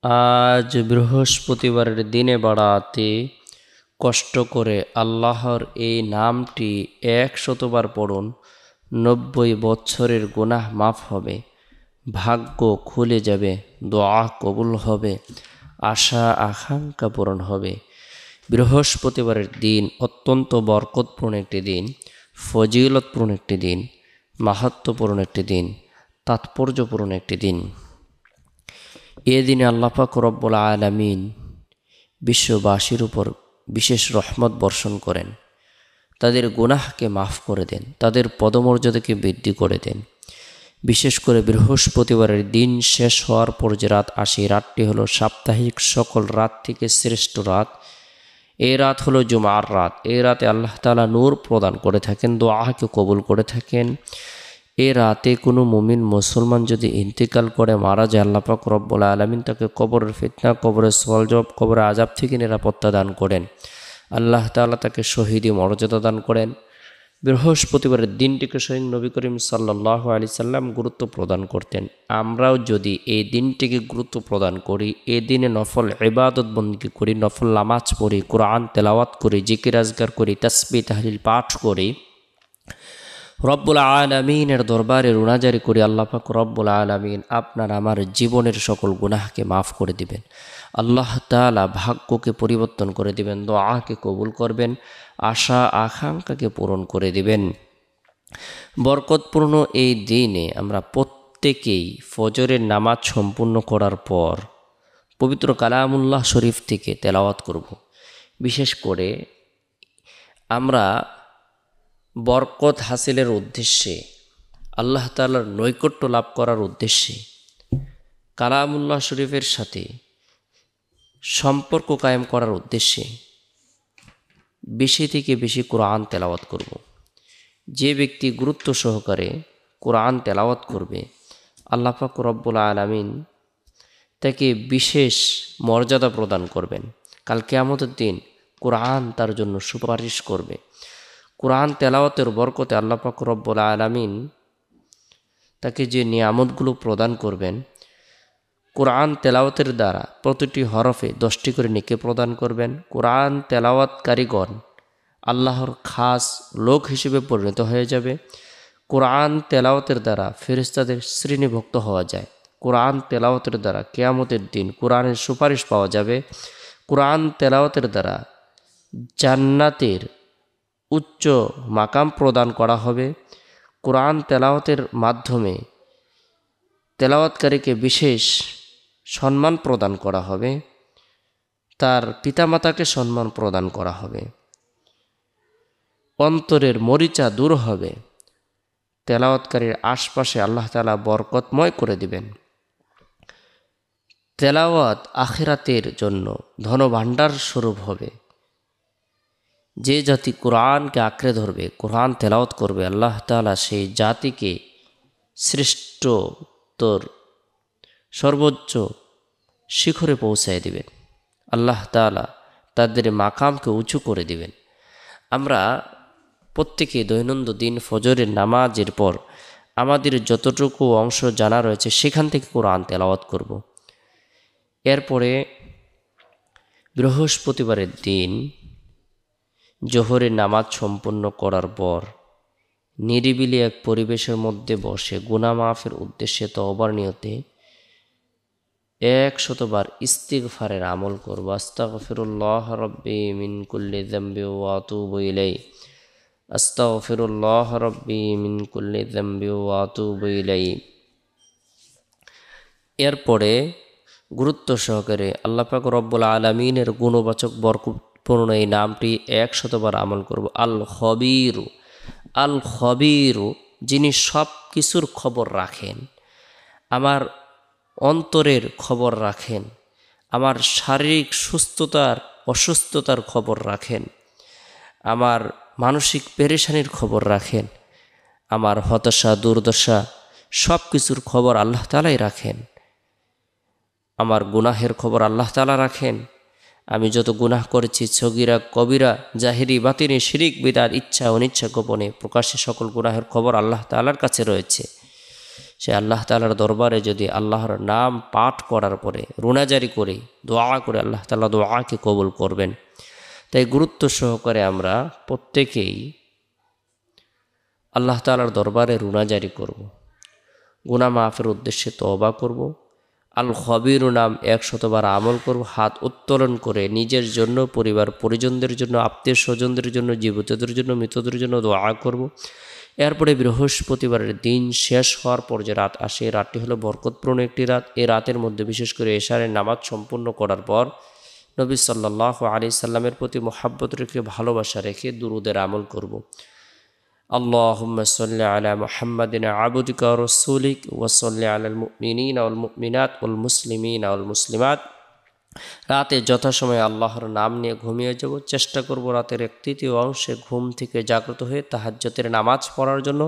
আজ বৃহস্পতিবারের দিনে বাড়াতে কষ্ট করে আল্লাহর এই নামটি ১০০বার পড়ুন। ৯০ বছরের গুনাহ মাফ হবে, ভাগ্য খুলে যাবে, দোয়া কবুল হবে, আশা আকাঙ্ক্ষা পূরণ হবে। বৃহস্পতিবারের দিন অত্যন্ত বরকতপূর্ণ একটি দিন, ফজিলতপূর্ণ একটি দিন, মাহাত্ম্যপূর্ণ একটি দিন, তাৎপর্যপূর্ণ একটি দিন। এ দিনে আল্লাহ পাক রব্বুল আলামিন বিশ্ববাসীর উপর বিশেষ রহমত বর্ষণ করেন, তাদের গুনাহকে মাফ করে দেন, তাদের পদমর্যাদাকে বৃদ্ধি করে দেন। বিশেষ করে বৃহস্পতিবারের দিন শেষ হওয়ার পর যে রাত আসে, রাতটি হলো সাপ্তাহিক সকল রাত থেকে শ্রেষ্ঠ রাত। এই রাত হলো জুমার রাত। এই রাতে আল্লাহ তাআলা নূর প্রদান করে থাকেন, দোয়াকে কবুল করে থাকেন। এ রাতে কোনো মুমিন মুসলমান যদি ইন্তেকাল করে মারা যায়, আল্লাহ পাক রব্বুল আলামিন তাকে কবরের ফিতনা, কবরের সওয়াল জবাব, কবরের আযাব থেকে নিরাপত্তা দান করেন। আল্লাহ তাআলা তাকে শহীদি মর্যাদা দান করেন। বৃহস্পতিবারের দিনটিকে স্বয়ং নবী করিম সাল্লাল্লাহু আলাইহি সাল্লাম গুরুত্ব প্রদান করতেন। আমরাও যদি এই দিনটিকে গুরুত্ব প্রদান করি, এই দিনে নফল ইবাদত বন্দেগী করি, নফল নামাজ পড়ি, কোরআন তেলাওয়াত করি, জিকির আজকার করি, তাসবিহ তাহলিল পাঠ করি, রব্বুল আলামিনের দরবারে রুনাজারি করি, আল্লাহ পাক রব্বুল আলামিন আপনার আমার জীবনের সকল গুনাহকে মাফ করে দিবেন। আল্লাহ তাআলা ভাগ্যকে পরিবর্তন করে দিবেন, দোয়াকে কবুল করবেন, আশা আকাঙ্ক্ষাকে পূরণ করে দিবেন। বরকতপূর্ণ এই দিনে আমরা প্রত্যেকেই ফজরের নামাজ সম্পূর্ণ করার পর পবিত্র কালামুল্লাহ শরীফ থেকে তেলাওয়াত করব। বিশেষ করে আমরা বরকত হাসিলের উদ্দেশ্যে, আল্লাহ তাআলার নৈকট্য লাভ করার উদ্দেশ্যে, কালামুল্লাহ শরীফের সাথে সম্পর্ক কায়েম করার উদ্দেশ্যে বেশি থেকে বেশি কোরআন তেলাওয়াত করব। যে ব্যক্তি গুরুত্ব সহকারে কোরআন তেলাওয়াত করবে, আল্লাহ পাক রব্বুল আলামিন তাকে বিশেষ মর্যাদা প্রদান করবেন। কাল কিয়ামতের দিন কোরআন তার জন্য সুপারিশ করবে। কোরআন তেলাওয়াতের বরকতে আল্লাহ পাক রব্বুল আলামিন তাকে যে নিয়ামতগুলো প্রদান করবেন, কোরআন তেলাওয়াতের দ্বারা প্রতিটি হরফে 10টি করে নেকি প্রদান করবেন। কোরআন তেলাওয়াতকারীগণ আল্লাহর খাস লোক হিসেবে পরিণত হয়ে যাবে। কোরআন তেলাওয়াতের দ্বারা ফেরেশতাদের শ্রেণীভুক্ত হওয়া যায়। কোরআন তেলাওয়াতের দ্বারা কিয়ামতের দিন কোরআনের সুপারিশ পাওয়া যাবে। কোরআন তেলাওয়াতের দ্বারা জান্নাতের উচ্চ মাকাম প্রদান করা হবে। কোরআন তেলাওয়াতের মাধ্যমে তেলাওয়াতকারীকে বিশেষ সম্মান প্রদান করা হবে, তার পিতামাতাকে সম্মান প্রদান করা হবে, অন্তরের মরিচা দূর হবে, তেলাওয়াতকারীর আশপাশে আল্লাহ তাআলা বরকতময় করে দিবেন। তেলাওয়াত আখিরাতের জন্য ধনভাণ্ডার স্বরূপ হবে। যে জাতি কোরআনকে আঁকড়ে ধরবে, কোরআন তেলাওয়াত করবে, আল্লাহ তাআলা সেই জাতিকে শ্রেষ্ঠতর সর্বোচ্চ শিখরে পৌঁছায় দিবেন। আল্লাহ তাআলা তাদের মাকামকে উঁচু করে দিবেন। আমরা প্রত্যেকে দৈনন্দিন ফজরের নামাজের পর আমাদের যতটুকু অংশ জানা রয়েছে সেখান থেকে কোরআন তেলাওয়াত করব। এরপরে বৃহস্পতিবারের দিন জোহরের নামাজ সম্পন্ন করার পর নিরিবিলি এক পরিবেশের মধ্যে বসে গুনাহ মাফের উদ্দেশ্যে তওবার নিয়তে 100বার ইস্তিগফারের আমল করব। আস্তাগফিরুল্লাহ রাব্বি মিন কুল্লি যামবি ওয়া আতুবু ইলাইহি, আস্তাগফিরুল্লাহ রাব্বি মিন কুল্লি যামবি ওয়া আতুবু ইলাইহি। এরপরে গুরুত্ব সহকারে আল্লাহ পাক রব্বুল আলামিনের গুণবাচক বরকতপূর্ণ এই নামটি 100বার আমল করব। আল খবীরু, আল খবীরু, যিনি সব কিছুর খবর রাখেন। আমার অন্তরের খবর রাখেন, আমার শারীরিক সুস্থতার অসুস্থতার খবর রাখেন, আমার মানসিক পেরেশানির খবর রাখেন, আমার হতাশা দুর্দশা সব কিছুর খবর আল্লাহ তাআলাই রাখেন। আমার গুনাহের খবর আল্লাহ তাআলা রাখেন। আমি যত গুনাহ করেছি, সগীরা কবিরা, জাহিরি বাতিনি, শিরিক বিদআত, ইচ্ছা অনিচ্ছা, গোপনে প্রকাশ্যে সকল গুনাহের খবর আল্লাহ তাআলার কাছে রয়েছে। সে আল্লাহ তাআলার দরবারে যদি আল্লাহর নাম পাঠ করার পরে রুনাজারি করে দোয়া করে আল্লাহ তাআলা দোয়াকে কবুল করবেন। তাই গুরুত্ব সহকারে আমরা প্রত্যেকেই আল্লাহ তাআলার দরবারে রুনাজারি করব, গুনাহ মাফের উদ্দেশ্যে তওবা করব, আল খবির নাম 100বার আমল করব, হাত উত্তোলন করে নিজের জন্য, পরিবার পরিজনদের জন্য, আত্মীয় স্বজনদের জন্য, জীবিতদের জন্য, মৃতদের জন্য দোয়া করব। এরপরে বৃহস্পতিবারের দিন শেষ হওয়ার পর যে রাত আসে, এই রাতটি হলো বরকতপূর্ণ একটি রাত। এই রাতের মধ্যে বিশেষ করে এশারের নামাজ সম্পূর্ণ করার পর নবী সাল্লাল্লাহু আলাইহি সাল্লামের প্রতি মহাব্বত রেখে, ভালোবাসা রেখে দুরুদের আমল করব। আল্লাহুম্মা সাল্লি আলা মুহাম্মাদিন আবদিকা ওয়া রাসূলিক ওয়া সাল্লি আলাল মুমিনিনা ওয়াল মুমিনাত ওয়াল মুসলিমিনা ওয়াল মুসলিমাত। রাতে যথাসময়ে আল্লাহর নাম নিয়ে ঘুমিয়ে যাব। চেষ্টা করব রাতের 1/3 অংশে ঘুম থেকে জাগ্রত হয়ে তাহাজ্জুদের নামাজ পড়ার জন্য।